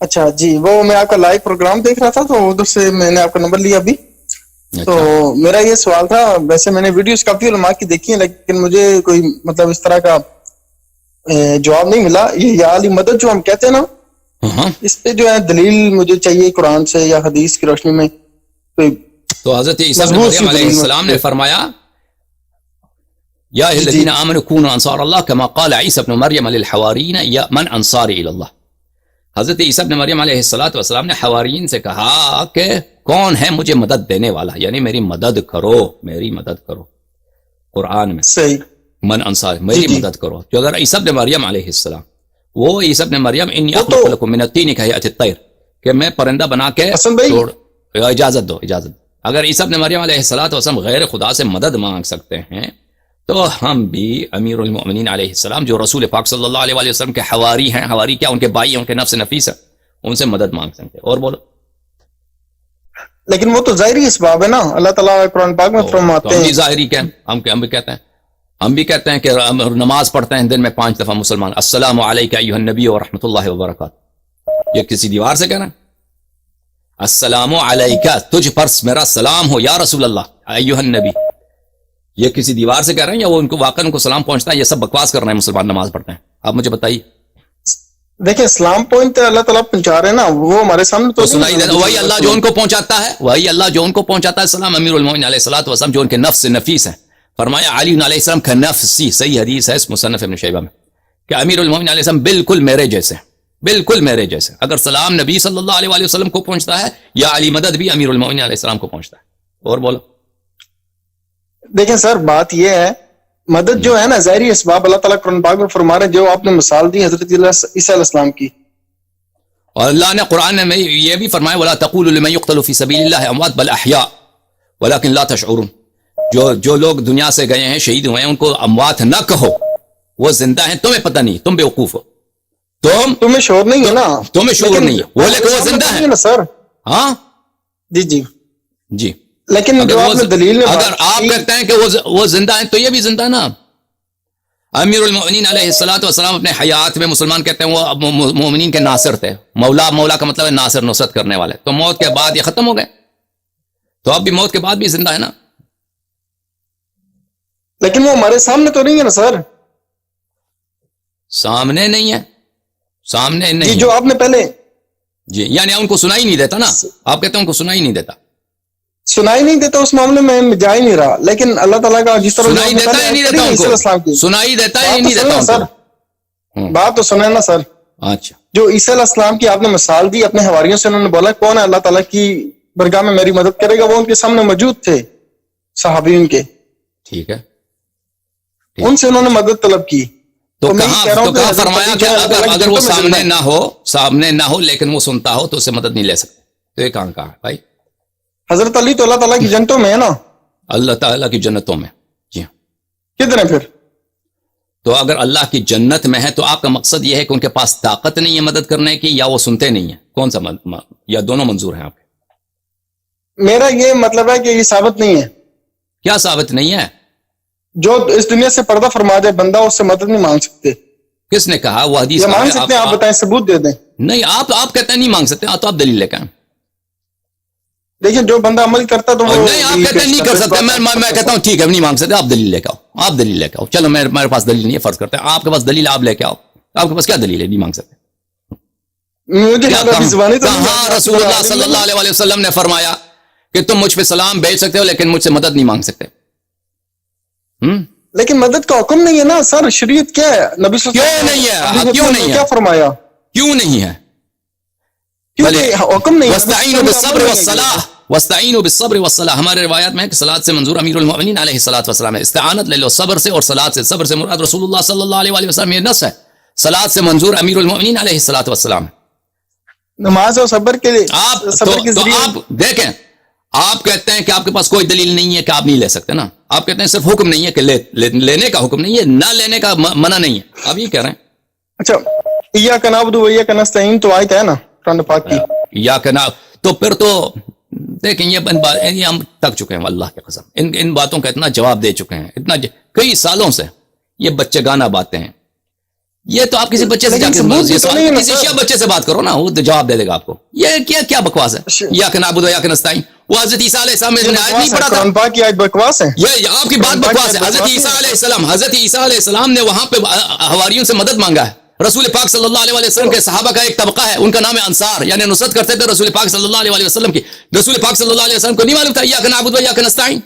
اچھا جی، وہ میں آپ کا لائیو پروگرام دیکھ رہا تھا تو ادھر سے میں نے آپ کا نمبر لیا ابھی. تو میرا یہ سوال تھا، ویسے میں نے ویڈیوز کافی علماء کی دیکھی ہیں لیکن مجھے کوئی مطلب اس طرح کا جواب نہیں ملا. یہ یا علی مدد جو ہم کہتے ہیں نا، اس پہ جو ہے دلیل مجھے چاہیے قرآن سے یا حدیث کی روشنی میں. تو حضرت عیسیٰ بن مریم علیہ السلام نے فرمایا یا ایھا الذین آمنوا کونوا انصار اللہ کما قال عیسیٰ بن مریم للحواریین یا من انصاری الی اللہ. حضرت عیسیٰ بن مریم علیہ السلام نے حواریین سے کہا کہ کون ہے مجھے مدد دینے والا، یعنی میری مدد کرو، میری مدد کرو. قرآن میں صحیح من انصار، میری مدد کرو. جو اگر عیسیٰ بن مریم علیہ السلام، وہ عیسیٰ بن مریم انی اخلق لکم من الطین کہیئۃ الطیر، کہ میں پرندہ بنا کے چھوڑ. اجازت دو. اگر عیسیٰ بن مریم علیہ السلام غیر خدا سے مدد مانگ سکتے ہیں تو ہم بھی امیر المؤمنین علیہ السلام جو رسول پاک صلی اللہ علیہ وسلم کے حواری ہیں، حواری کیا ان کے بھائی ہیں، ان کے نفس نفیس ہیں، ان سے مدد مانگ سکتے ہیں. اور بولو. لیکن وہ تو ظاہری اسباب ہے نا، اللہ تعالیٰ قرآن پاک میں فرماتے ہیں. ظاہری کیا ہم بھی کہتے ہیں، ہم بھی کہتے ہیں کہ نماز پڑھتے ہیں دن میں 5 دفعہ مسلمان، السلام علیک ایھا النبی ورحمۃ اللہ وبرکاتہ. یہ کسی دیوار سے کہنا ہے؟ السلام علیک، تجھ پر میرا سلام ہو یا رسول اللہ ایھا النبی. یہ کسی دیوار سے کہہ رہے ہیں یا وہ ان کو واقعا ان کو سلام پہنچتا ہے؟ یہ سب بکواس کر رہے ہیں مسلمان نماز پڑھتے ہیں. آپ مجھے بتائیے. دیکھیں اسلام پوائنٹ اللہ تعالیٰ پہنچا رہے ہیں نا، وہ ہمارے سامنے تو سنائی دیتا. وہی اللہ جو ان کو پہنچاتا ہے، وہی اللہ جو ان کو پہنچاتا ہے. سلام امیر المومنین علیہ الصلوۃ والسلام جو ان کے نفس نفیس ہیں. فرمایا علی علیہ السلام کا نفسی، صحیح حدیث ہے اس مصنف ابن شیبہ میں کہ امیر المومنین علیہ السلام بالکل میرے جیسے، بالکل میرے جیسے. اگر سلام نبی صلی اللہ علیہ وسلم کو پہنچتا ہے یا علی مدد بھی امیر المومنین علیہ السلام کو پہنچتا ہے. اور بولو. دیکھیں سر بات یہ ہے، مدد جو ہے نا ظاہری اسباب اللہ تعالیٰ قرآن پاک میں فرما رہے ہیں، جو آپ نے مثال دی حضرت عیسیٰ علیہ السلام کی. اور اللہ نے قرآن میں یہ بھی فرمایا وَلَا تَقُولُوا لِمَن يُقْتَلُ فِي سَبِيلِ اللَّهِ أَمْوَاتٌ بَلْ أَحْيَاءٌ وَلَكِنْ لَا تَشْعُرُونَ. جو لوگ دنیا سے گئے ہیں، شہید ہوئے ہیں، ان کو اموات نہ کہو، وہ زندہ ہیں. تمہیں پتہ نہیں، تم بیوقوف ہو، تمہیں شعور نہیں ہے نا، تمہیں شعور نہیں ہے وہ، لیکن وہ زندہ ہیں نا سر. ہاں جی. لیکن اگر آپ کہتے ہیں کہ وہ زندہ ہیں تو یہ بھی زندہ نا. امیر المؤمنین علیہ الصلوۃ والسلام اپنے حیات میں مسلمان کہتے ہیں وہ مومنین کے ناصر تھے. مولا کا مطلب ہے ناصر، نصرت کرنے والے. تو موت کے بعد یہ ختم ہو گئے، تو اب بھی موت کے بعد بھی زندہ ہے نا. لیکن وہ ہمارے سامنے تو نہیں ہے نا سر. سامنے نہیں ہے، سامنے نہیں جی. جو آپ نے پہلے جی یعنی ان کو سنائی نہیں دیتا نا. آپ کہتے ہیں ان کو سنائی نہیں دیتا، سنائی نہیں دیتا، اس معاملے میں جا ہی نہیں رہا. لیکن اللہ تعالیٰ کا جس طرح سنائی دیتا ہے نہیں دیتا ان کو، سنائی دیتا ہے نہیں دیتا سر. بات تو سنیں نا سر. اچھا جو عیسیٰ علیہ السلام کی آپ نے مثال دی اپنے حواریوں سے، انہوں نے بولا کون ہے اللہ تعالیٰ کی برگاہ میں میری مدد کرے گا، وہ ان کے سامنے موجود تھے صحابی ان کے. ٹھیک ہے، ان سے انہوں نے مدد طلب کی. تو کہاں فرمایا کہ اگر وہ سامنے نہ ہو لیکن وہ سنتا ہو تو اسے مدد نہیں لے سکتے. تو یہ کہاں ہے بھائی؟ حضرت علی تو اللہ تعالیٰ کی جنتوں میں ہے نا، اللہ تعالیٰ کی جنتوں میں. جی ہاں. کدھر ہے پھر؟ تو اگر اللہ کی جنت میں ہے تو آپ کا مقصد یہ ہے کہ ان کے پاس طاقت نہیں ہے مدد کرنے کی، یا وہ سنتے نہیں ہیں؟ کون سا یا دونوں منظور ہیں آپ کے؟ میرا یہ مطلب ہے کہ یہ ثابت نہیں ہے. کیا ثابت نہیں ہے؟ جو اس دنیا سے پردہ فرما دے بندہ، اس سے مدد نہیں مانگ سکتے. کس نے کہا؟ وہ حدیث مانگ سکتے ہیں، آپ بتائیں، ثبوت دے دیں. نہیں، آپ کہتے ہیں نہیں مانگ سکتے، تو آپ دلیل لے کے آئیں. دیکھیں جو بندہ عمل کرتا تو نہیں، آپ کہتے ہیں نہیں کر سکتے، میں کہتا ہوں ٹھیک ہے نہیں مانگ سکتے، آپ دلیل لے کے آؤ، آپ دلیل لے کے آؤ. چلو میرے پاس دلیل نہیں ہے، فرض کرتے ہیں آپ کے پاس دلیل، آپ لے کے آؤ. آپ کے پاس کیا دلیل ہے نہیں مانگ سکتے؟ کہاں رسول اللہ صلی اللہ علیہ وسلم نے فرمایا کہ تم مجھ پہ سلام بھیج سکتے ہو لیکن مجھ سے مدد نہیں مانگ سکتے؟ لیکن مدد کا حکم نہیں ہے نا سر. شریعت کیا ہے؟ نبی صلی اللہ علیہ وسلم کیوں نہیں ہے؟ کیا فرمایا؟ کیوں نہیں ہے؟ حکم نہیں ہے. واستعینوا بالصبر والصلاۃ، واستعینوا بالصبر والصلاۃ. ہمارے روایات میں ہے کہ صلاۃ سے منظور امیر المؤمنین علیہ الصلوۃ والسلام ہے. استعانت لے لو صبر سے اور صلاۃ سے. صبر سے مراد رسول اللہ صلی اللہ علیہ وسلم، یہ نص ہے. صلاۃ سے منظور امیر المؤمنین علیہ الصلوۃ والسلام. نماز اور صبر کے لیے آپ دیکھیں، آپ کہتے ہیں کہ آپ کے پاس کوئی دلیل نہیں ہے کہ آپ نہیں لے سکتے نا. آپ کہتے ہیں صرف حکم نہیں ہے کہ لینے کا حکم نہیں ہے، نہ لینے کا منع نہیں ہے. آپ یہ کہہ رہے ہیں. اچھا، ایاک نعبد و ایاک نستعین تو آیت ہے نا قرآن پاک کی. ایاک نعبد، تو پھر تو دیکھیں یہ ہم تک چکے ہیں اللہ کی قسم. ان باتوں کا اتنا جواب دے چکے ہیں، اتنا کئی سالوں سے یہ بچے گانا باتیں ہیں. یہ تو آپ کسی بچے سے جا کے کسی شیعہ بچے سے بات کرو نا، وہ جواب دے دے گا آپ کو. یہ کیا بکواس ہے؟ یا کہ نعبد و یا کہ نستعین. وہ حضرت عیسیٰ علیہ السلام نے آیت نہیں پڑھا تھا؟ بکواس ہے یہ آپ کی بات بکواس ہے. حضرت عیسیٰ علیہ السلام نے وہاں پہ حواریوں سے مدد مانگا ہے. رسول پاک صلی اللہ علیہ وسلم کے صحابہ کا ایک طبقہ ہے، ان کا نام ہے انصار، یعنی نصرت کرتے تھے رسول پاک صلی اللہ علیہ وسلم کی. رسول پاک صلی اللہ علیہ وسلم کو نہیں معلوم تھا یا کہ نعبد و یا کہ نستعین؟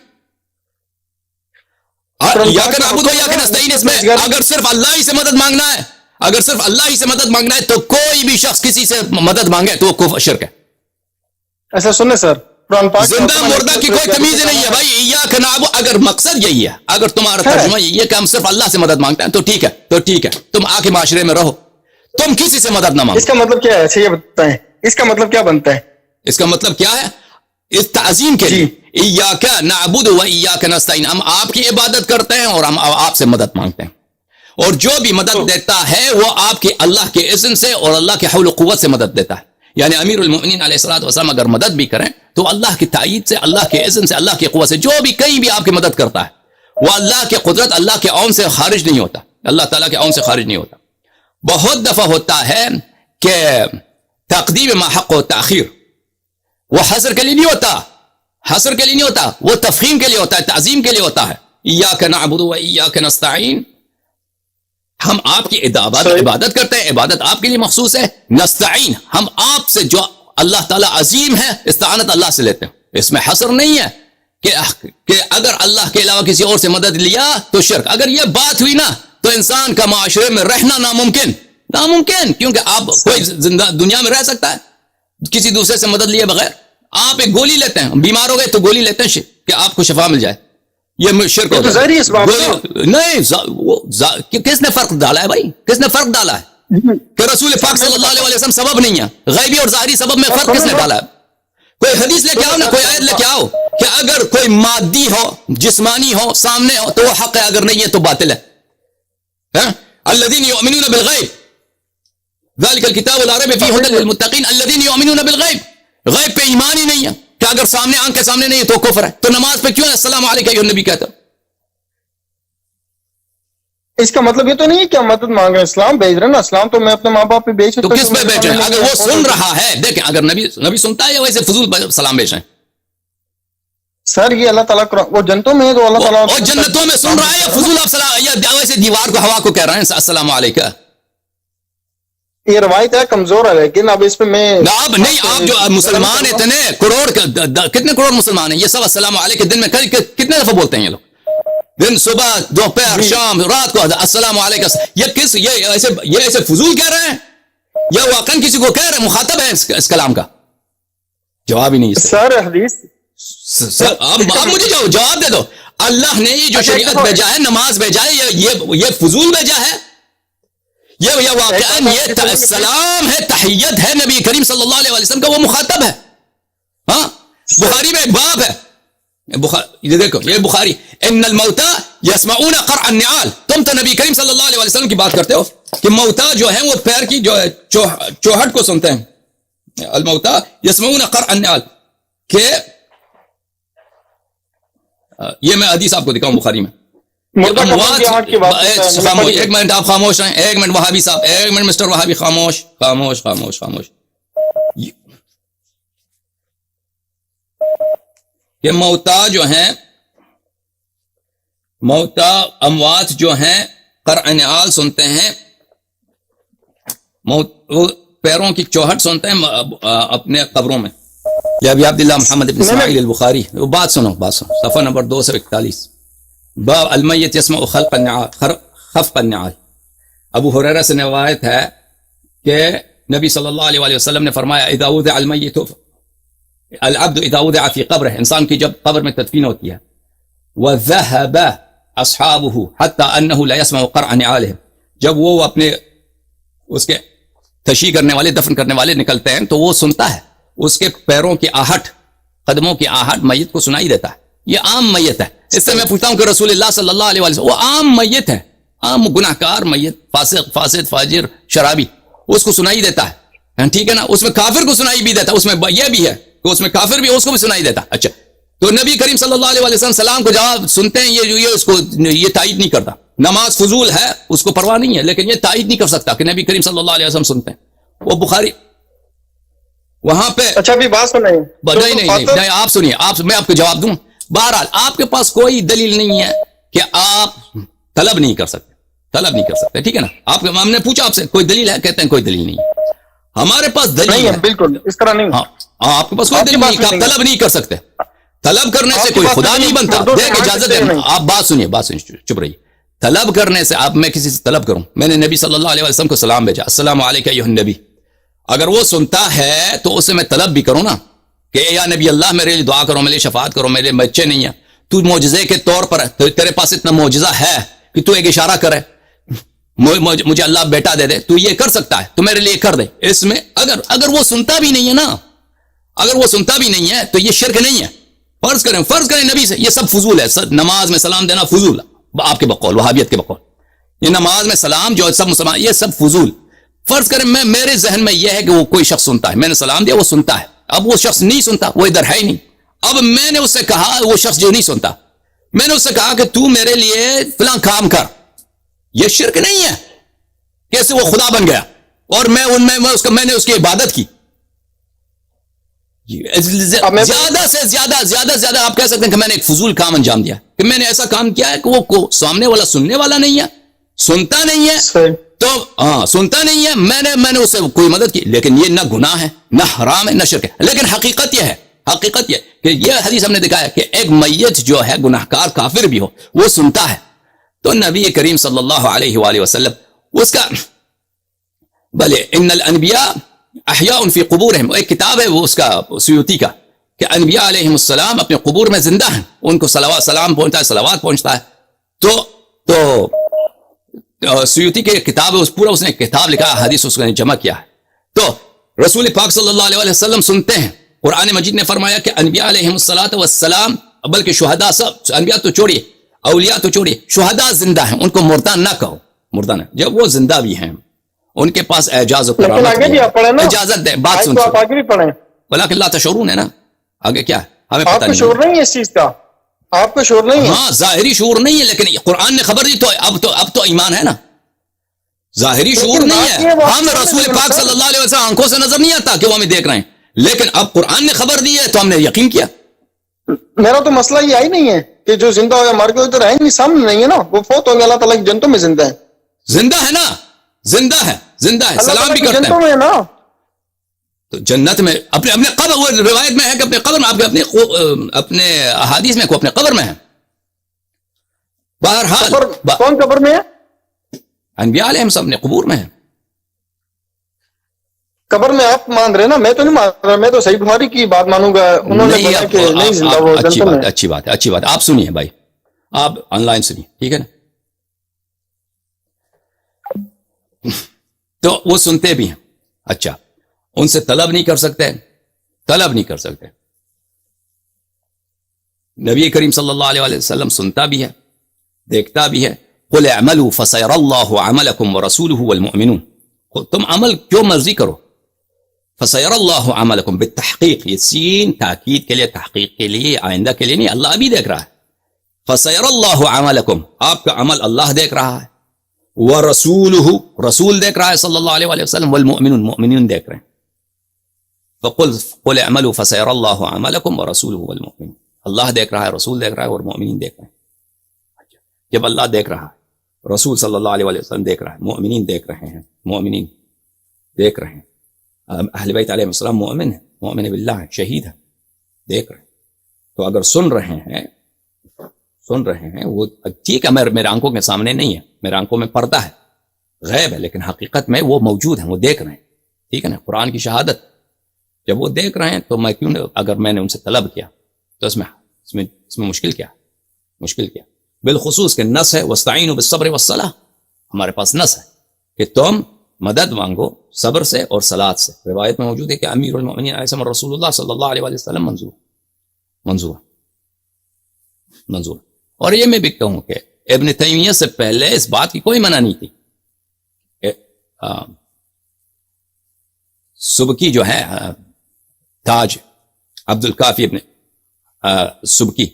یا کہ نعبد و یا کہ نستعین اس میں اگر صرف اللہ ہی سے مدد مانگنا ہے، اگر صرف اللہ ہی سے مدد مانگنا ہے تو کوئی بھی شخص کسی سے مدد مانگے تو وہ کفر شرک ہے. ایسا سنیں سر، زندہ مردہ کی کوئی تمیز نہیں ہے بھائی. ایاک نعبد اگر مقصد یہی ہے، اگر تمہارا ترجمہ یہی ہے کہ ہم صرف اللہ سے مدد مانگتے ہیں تو ٹھیک ہے، تم آ کے معاشرے میں رہو، تم کسی سے مدد نہ مانگو. اس کا مطلب کیا ہے؟ اچھا یہ بتائیں، اس کا مطلب کیا بنتا ہے؟ اس کا مطلب کیا ہے؟ اس تعظیم کے لیے ایاک نعبد و ایاک نستعین، ہم آپ کی عبادت کرتے ہیں اور ہم آپ سے مدد مانگتے ہیں، اور جو بھی مدد دیتا ہے وہ آپ کی اللہ کے اذن سے اور اللہ کے حول و قوت سے مدد دیتا ہے. یعنی امیر المؤمنین علیہ الصلوۃ والسلام اگر مدد بھی کریں تو اللہ کی تائید سے، اللہ کے اذن سے، اللہ کی قوت سے. جو بھی کہیں بھی آپ کی مدد کرتا ہے وہ اللہ کے قدرت، اللہ کے عون سے خارج نہیں ہوتا، اللہ تعالیٰ کے عون سے خارج نہیں ہوتا. بہت دفعہ ہوتا ہے کہ تقدیم ما حق و تاخیر وہ حصر کے لیے نہیں ہوتا، وہ تفخیم کے لیے ہوتا ہے، تعظیم کے لیے ہوتا ہے. ایاک نعبد و ایاک نستعین، ہم آپ کی عبادت کرتے ہیں، عبادت آپ کے لیے مخصوص ہے. نستعین، ہم آپ سے جو اللہ تعالیٰ عظیم ہے استعانت اللہ سے لیتے ہیں. اس میں حصر نہیں ہے کہ اگر اللہ کے علاوہ کسی اور سے مدد لیا تو شرک. اگر یہ بات ہوئی نا تو انسان کا معاشرے میں رہنا ناممکن، کیونکہ آپ کوئی زندہ دنیا میں رہ سکتا ہے کسی دوسرے سے مدد لیے بغیر؟ آپ ایک گولی لیتے ہیں، بیمار ہو گئے تو گولی لیتے ہیں کہ آپ کو شفا مل جائے، یہ شرک ہوتا ہے. نہیں، کس نے فرق ڈالا ہے بھائی؟ کس نے فرق ڈالا ہے کہ رسول پاک صلی اللہ علیہ وسلم سبب نہیں ہے؟ غیبی اور ظاہری سبب میں فرق کس نے ڈالا ہے؟ کوئی حدیث لے کے آؤ نا، کوئی آیت لے کے آؤ کہ اگر کوئی مادی ہو، جسمانی ہو، سامنے ہو تو وہ حق ہے، اگر نہیں ہے تو باطل ہے. الذین یؤمنون بالغیب ذلک الکتاب لا ریب فیہ ھدی للمتقین. الذین یؤمنون بالغیب، غیب پہ ایمان ہی نہیں ہے کہ اگر سامنے آنکھ کے سامنے نہیں ہے تو کفر ہے. تو نماز پہ کیوں السلام علیکم ایھا النبی کہتا؟ اس کا مطلب یہ تو نہیں ہے کہ ہم مدد مانگ رہے ہیں، اسلام بھیج رہے ہیں نا. اسلام تو میں اپنے ماں باپ پہ بھیج تو کس پہ بھیج رہے ہیں؟ اگر وہ سن رہا ہے، دیکھیں اگر نبی سنتا ہے یا ویسے فضول سلام بھیج رہے ہیں؟ سر یہ اللہ تعالیٰ وہ جنتوں میں ہے تو اللہ تعالیٰ اور جنتوں میں سن رہا ہے یا فضول آپ سلام یا ویسے دیوار کو، ہوا کو کہہ رہے ہیں السلام علیکم؟ یہ روایت ہے، کمزور ہے، لیکن اب اس پہ میں اب نہیں، آپ جو مسلمان اتنے کتنے کروڑ مسلمان ہیں، یہ سب السلام علیکم دن میں کتنے دفعہ بولتے ہیں یہ لوگ؟ دن، صبح، دوپہر، شام، رات کو السلام علیکم. یہ ایسے فضول کہہ رہے ہیں یا واقعا کسی کو کہہ رہے ہیں، مخاطب ہے اس کلام کا؟ جواب ہی نہیں سر. حدیث آپ مجھے جواب دے دو. اللہ نے یہ جو شریعت بھیجا ہے، نماز بھیجا ہے، یہ فضول بھیجا ہے؟ یہ واقعا یہ سلام ہے، تحیت ہے نبی کریم صلی اللہ علیہ وسلم کا، وہ مخاطب ہے. ہاں، بخاری میں ایک باب ہے، یہ دیکھو، یہ بخاری، ان الموتى يسمعون قرع النعال. تم تو نبی کریم صلی اللہ علیہ وسلم کی بات کرتے ہو کہ موتا جو ہیں وہ پیر کی جو چوہٹ کو سنتے ہیں. الموتى يسمعون قرع النعال، کہ یہ میں حدیث آپ کو دکھاؤں بخاری میں. ایک منٹ آپ خاموش رہیں، ایک منٹ وہابی صاحب، ایک منٹ مسٹر وہابی، خاموش خاموش خاموش خاموش. کہ موتا جو ہیں، موتا اموات جو ہیں قرع نعال سنتے ہیں، وہ پیروں کی چوہٹ سنتے ہیں اپنے قبروں میں. یہ ابی عبداللہ محمد بن اسماعیل البخاری، وہ بات سنو صفحہ نمبر 241، باب المیت یسمع خلق النعال خفق النعال. ابو ہریرہ سے روایت ہے کہ نبی صلی اللہ علیہ وسلم نے فرمایا اذا وضع المیت العبد اذا وضع فی قبرہ، انسان کی جب قبر میں تدفین ہوتی ہے، وذهب اصحابہ حتی انہ لا یسمع قرع نعالہم، جب وہ اپنے اس کے تشیع کرنے والے، دفن کرنے والے نکلتے ہیں تو وہ سنتا ہے اس کے پیروں کی آہٹ، قدموں کی آہٹ میت کو سنائی دیتا ہے. یہ عام میت ہے. اس سے میں پوچھتا ہوں کہ رسول اللہ صلی اللہ علیہ وسلم، وہ عام میت ہے، عام گناہ کار میت، فاسد فاجر شرابی، اس کو سنائی دیتا ہے، ٹھیک ہے نا. اس میں کافر کو سنائی بھی دیتا ہے، اس میں یہ بھی ہے کہ اس میں کافر بھی اس کو بھی سنائی دیتا. اچھا، تو نبی کریم صلی اللہ علیہ وسلم سلام کو جواب سنتے ہیں، یہ تائید نہیں کرتا. نماز فضول ہے اس کو پرواہ نہیں ہے، لیکن یہ تائید نہیں کر سکتا کہ نبی کریم صلی اللہ علیہ وسلم سنتے ہیں. وہ بخاری وہاں پہ. اچھا بھی بات سنیں. نہیں آپ سنیے، میں آپ کو جواب دوں. بہرحال آپ کے پاس کوئی دلیل نہیں ہے کہ آپ طلب نہیں کر سکتے، ٹھیک ہے نا. ہم نے پوچھا آپ سے کوئی دلیل ہے، کہتے ہیں کوئی دلیل نہیں ہے. ہمارے پاس دلیل ہے. بالکل اس طرح نہیں. ہاں آپ کے پاس کوئی دلیل نہیں کہ آپ طلب نہیں کر سکتے. طلب کرنے سے کوئی خدا نہیں بنتا. دیکھ اجازت ہے، آپ بات سنیے چپ رہیے. طلب کرنے سے میں کسی سے طلب کروں، میں نے نبی صلی اللہ علیہ وسلم کو سلام بھیجا، السلام علیکم ایھا النبی. اگر وہ سنتا ہے تو اسے میں طلب بھی کروں نا کہ یا نبی اللہ میرے لیے دعا کرو، میرے لیے شفاعت کرو، میرے بچے نہیں ہیں، تو معجزے کے طور پر تیرے پاس اتنا معجزہ ہے کہ تو ایک اشارہ کرے مجھے اللہ بیٹا دے دے، تو یہ کر سکتا ہے تو میرے لیے کر دے. اس میں اگر وہ سنتا بھی نہیں ہے نا، اگر وہ سنتا بھی نہیں ہے تو یہ شرک نہیں ہے. فرض کریں نبی سے، یہ سب فضول ہے. نماز میں سلام دینا فضول آپ کے بقول، وہابیت کے بقول. یہ نماز میں سلام جو سب مسلمان، یہ سب فضول. فرض کریں میرے ذہن میں یہ ہے کہ وہ کوئی شخص سنتا ہے، میں نے سلام دیا وہ سنتا ہے. اب وہ شخص نہیں سنتا، وہ ادھر ہے ہی نہیں. اب میں نے اس سے کہا، وہ شخص جو نہیں سنتا، میں نے اس سے کہا کہ تو میرے لیے فلاں کام کر. یہ شرک نہیں ہے. کیسے وہ خدا بن گیا اور میں نے اس کی عبادت کی. زیادہ سے زیادہ آپ کہہ سکتے ہیں کہ میں نے ایک فضول کام انجام دیا، کہ میں نے ایسا کام کیا ہے کہ وہ سامنے والا سننے والا نہیں ہے، سنتا نہیں ہے. تو سنتا نہیں ہے، میں نے اس سے کوئی مدد کی، لیکن یہ نہ گناہ ہے، نہ حرام ہے، نہ شرک ہے. لیکن حقیقت یہ کہ یہ حدیث ہم نے دکھایا کہ ایک میت جو ہے گناہکار کافر بھی ہو، وہ سنتا ہے. تو نبی کریم صلی اللہ علیہ وآلہ وسلم اس کا بلے ان الانبیاء احیاء فی قبورہم، ایک کتاب ہے وہ اس کا سیوطی کا، کہ انبیاء علیہم السلام اپنے قبور میں زندہ ہیں، ان کو سلام پہنچتا ہے، صلوات پہنچتا ہے. تو سیوطی کے کتاب ہے، پورا اس نے کتاب لکھا، حدیث اس نے جمع کیا ہے. تو رسول پاک صلی اللہ علیہ وسلم سنتے ہیں. قرآن مجید نے فرمایا کہ انبیاء علیہم السلام، بلکہ شہداء، سب انبیاء تو چھوڑیے، اولیاء تو چھوڑیے، شہداء زندہ ہیں، ان کو مردہ نہ کہو، مردہ نہ، جب وہ زندہ بھی ہیں ان کے پاس اعجاز و کرامت ہے. اجازت دے، بات سن، آپ آگے بھی پڑھیں. ولکن لا تشعرون ہے نا، آگے کیا ہے ہمیں پتہ نہیں. آپ کو شعور نہیں ہے اس چیز کا، آپ کو شعور نہیں ہے. ہاں ظاہری شعور نہیں ہے، لیکن قرآن نے خبر دی تو اب تو ایمان ہے نا. ظاہری شعور نہیں ہے، ہم رسول پاک صلی اللہ علیہ وسلم آنکھوں سے نظر نہیں آتا کہ وہ ہمیں دیکھ رہے ہیں، لیکن اب قرآن نے خبر دی ہے تو ہم نے یقین کیا. میرا تو مسئلہ یہ ہی نہیں ہے کہ جو زندہ ہو یا مر گئے تو رہیں گے، سامنے نہیں ہے نا، وہ فوت ہوں گے، اللہ تعالیٰ کی جنتوں میں زندہ ہے. زندہ ہے نا، زندہ ہے، سلام بھی کرتے ہیں نا. تو جنت میں اپنے قبر، وہ روایت میں ہے کہ اپنے قبر میں، اپنے احادیث میں کو اپنے قبر میں ہے. بہرحال کون قبر میں ہے؟ انبیاء علیہم سب اپنے قبور میں ہے. قبر میں آپ مان رہے نا، میں تو نہیں مان رہا، میں تو صحیح بخاری کی بات مانوں گا. انہوں نے کہا کہ نہیں زندہ، وہ جنتوں میں. اچھی بات ہے. آپ سنیے بھائی، آپ آن لائن سنیے، ٹھیک ہے نا. تو وہ سنتے بھی ہیں. اچھا، ان سے طلب نہیں کر سکتے. نبی کریم صلی اللہ علیہ وسلم سنتا بھی ہے، دیکھتا بھی ہے. قل اعملوا فسيرى الله عملكم ورسوله والمؤمنون. تم عمل کیوں مرضی کرو، فسيرى الله عملكم بالتحقیق، یہ سین تاکید کے لیے، تحقیق کے لیے، آئندہ کے لیے نہیں، اللہ ابھی دیکھ رہا ہے. فسيرى الله عملكم، آپ کا عمل اللہ دیکھ رہا ہے. ورسوله، رسول دیکھ رہا ہے صلی اللہ علیہ وسلم. والمؤمنون، مؤمنین دیکھ رہے ہیں. قل اعملوا فسيرى الله عملكم ورسوله والمؤمنون، اللہ دیکھ رہا ہے، رسول دیکھ رہا ہے، اور مؤمنین دیکھ رہے ہیں. جب اللہ دیکھ رہا ہے، رسول صلی اللہ علیہ وسلم دیکھ رہا ہے، مؤمنین دیکھ رہے ہیں، اہل بیت علیہ السلام مؤمن ہیں، مؤمن باللہ ہیں، شہید ہیں، دیکھ رہے ہیں. تو اگر سن رہے ہیں وہ ٹھیک ہے، میرے آنکھوں کے سامنے نہیں ہے، میرے آنکھوں میں پردہ ہے، غیب ہے، لیکن حقیقت میں وہ موجود ہیں، وہ دیکھ رہے ہیں. ٹھیک ہے نا، قرآن کی شہادت. جب وہ دیکھ رہے ہیں تو میں کیوں نہیں، اگر میں نے ان سے طلب کیا تو اس میں مشکل کیا. بالخصوص کہ نص ہے واستعینوا بالصبر والصلاۃ، ہمارے پاس نص ہے کہ تم مدد مانگو صبر سے اور صلات سے. روایت میں موجود ہے کہ امیر المؤمنین علیہ رسول اللہ صلی اللہ علیہ وسلم منظور. اور یہ میں بھی کہوں کہ ابن تیمیہ سے پہلے اس بات کی کوئی منع نہیں تھی. سبکی جو ہے تاج عبد الکافی ابن سبکی،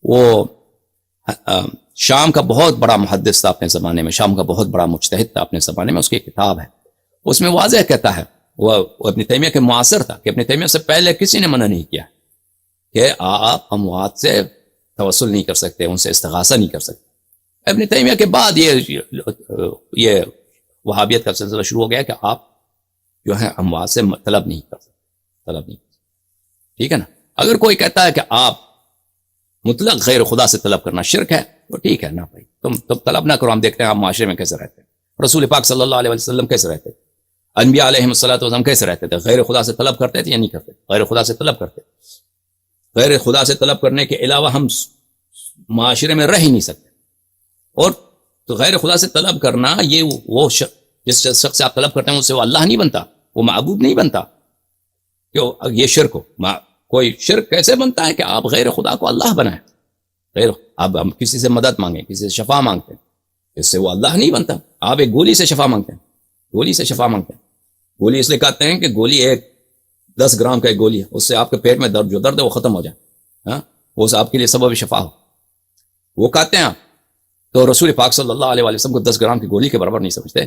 وہ شام کا بہت بڑا محدث تھا اپنے زمانے میں، شام کا بہت بڑا مجتہد تھا اپنے زمانے میں، اس کی کتاب ہے، اس میں واضح کہتا ہے، وہ ابن تیمیہ کے معاصر تھا، کہ ابن تیمیہ سے پہلے کسی نے منع نہیں کیا کہ آپ اموات سے توسل نہیں کر سکتے، ان سے استغاثہ نہیں کر سکتے۔ ابن تیمیہ کے بعد یہ وہابیت کا سلسلہ شروع ہو گیا کہ آپ جو ہے اموات سے طلب نہیں کر سکتے، طلب نہیں کر سکتے، ٹھیک ہے نا۔ اگر کوئی کہتا ہے کہ آپ مطلق غیر خدا سے طلب کرنا شرک ہے، تو ٹھیک ہے نا بھائی، تم طلب نہ کرو، ہم دیکھتے ہیں آپ معاشرے میں کیسے رہتے ہیں، رسول پاک صلی اللہ علیہ وسلم کیسے رہتے تھے، انبیاء علیہم الصلوۃ کیسے رہتے تھے، غیر خدا سے طلب کرتے تھے یا نہیں کرتے؟ غیر خدا سے طلب کرتے۔ غیر خدا سے طلب کرنے کے علاوہ ہم معاشرے میں رہ ہی نہیں سکتے، اور تو غیر خدا سے طلب کرنا، یہ وہ جس شخص سے آپ طلب کرتے ہیں اس سے وہ اللہ نہیں بنتا، وہ معبود نہیں بنتا، کیوں یہ شرک ہو۔ کوئی شرک کیسے بنتا ہے کہ آپ غیر خدا کو اللہ بنائیں، غیر اب ہم کسی سے مدد مانگیں، کسی سے شفا مانگتے ہیں، اس سے وہ اللہ نہیں بنتا۔ آپ ایک گولی سے شفا مانگتے ہیں، گولی سے شفا مانگتے ہیں، گولی اس لیے کہتے ہیں کہ گولی 10 گرام کا ایک گولی ہے، اس سے آپ کے پیٹ میں جو درد ہے وہ ختم ہو جائے، ہاں، وہ آپ کے لیے سبب شفا ہو، وہ کہتے ہیں آپ۔ تو رسول پاک صلی اللہ علیہ وسلم کو 10 گرام کی گولی کے برابر نہیں سمجھتے۔